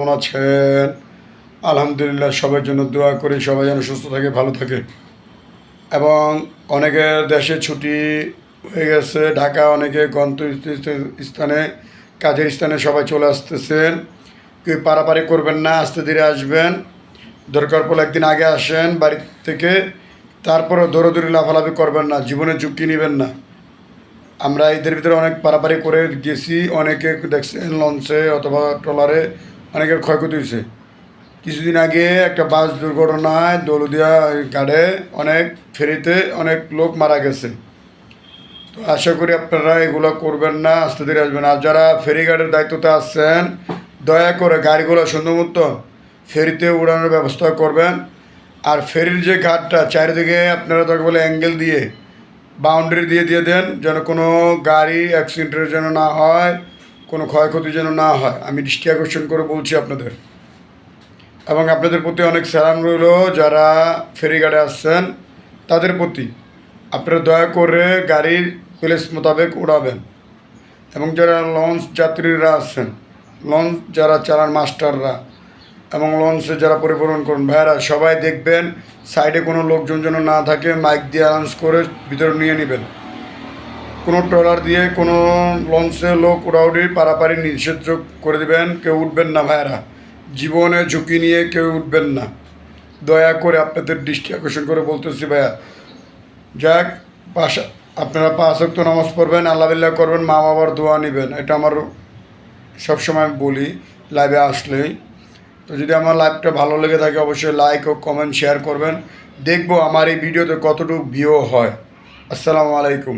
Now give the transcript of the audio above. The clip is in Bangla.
কেমন আছেন? আলহামদুলিল্লাহ, সবার জন্য দোয়া করি সবাই যেন সুস্থ থাকে, ভালো থাকে। এবং অনেকের দেশে ছুটি হয়ে গেছে, ঢাকা অনেকে স্থানে, কাজের স্থানে সবাই চলে আসতেছেন। কেউ পারাপারি করবেন না, আস্তে ধীরে আসবেন। দরকার পড়লে একদিন আগে আসেন বাড়ি থেকে, তারপরে দৌড়াদৌড়ি লাফালাফি করবেন না, জীবনে ঝুঁকি নেবেন না। আমরা এদের ভিতরে অনেক পারাপারি করে গেছি, অনেকে দেখছেন লঞ্চে অথবা ট্রলারে অনেকের ক্ষয়ক্ষতি হয়েছে। কিছুদিন আগে একটা বাস দুর্ঘটনায় দৌলদিয়া ঘাটে অনেক ফেরিতে অনেক লোক মারা গেছে। তো আশা করি আপনারা এগুলো করবেন না, আস্তে ধীরে আসবেন। আর যারা ফেরিঘাটের দায়িত্বতে আসছেন, দয়া করে গাড়িগুলো সুন্দর মতো ফেরিতে উড়ানোর ব্যবস্থা করবেন। আর ফেরির যে ঘাটটা চারিদিকে আপনারা তাকে বলে অ্যাঙ্গেল দিয়ে বাউন্ডারি দিয়ে দিয়ে দেন, যেন কোনো গাড়ি অ্যাক্সিডেন্টের যেন না হয়, কোনো ক্ষয়ক্ষতি যেন না হয়। আমি দৃষ্টি আকর্ষণ করে বলছি আপনাদের। এবং আপনাদের প্রতি অনেক সালাম রইল, যারা ফেরিঘাটে আসছেন তাদের প্রতি। আপনারা দয়া করে গাড়ির প্লেস মোতাবেক উড়াবেন। এবং যারা লঞ্চ যাত্রীরা আছেন, লঞ্চ যারা চালান মাস্টাররা এবং লঞ্চে যারা পরিবহন করুন ভাইয়ারা, সবাই দেখবেন সাইডে কোনো লোকজন যেন না থাকে, মাইক দিয়ে অ্যানাউন্স করে ভিতরে নিয়ে নেবেন। কোনো ট্রলার দিয়ে কোনো লঞ্চে লোক উড়াউড়ি পারাপারি নিষেধ করে দেবেন, কেউ উঠবেন না ভাইয়ারা। জীবনে ঝুঁকি নিয়ে কেউ উঠবেন না, দয়া করে আপনাদের দৃষ্টি আকর্ষণ করে বলতেছি ভাইয়া। যাক, আপনারা 5 ওয়াক্ত নামাজ পড়বেন, আল্লাহ বিল্লাহ করবেন, মা বাবার দোয়া নেবেন। এটা আমার সবসময় বলি লাইভে আসলেই। তো যদি আমার লাইভটা ভালো লেগে থাকে অবশ্যই লাইক ও কমেন্ট শেয়ার করবেন। দেখবো আমার এই ভিডিওতে কতটুকু ভিউ হয়। আসসালামু আলাইকুম।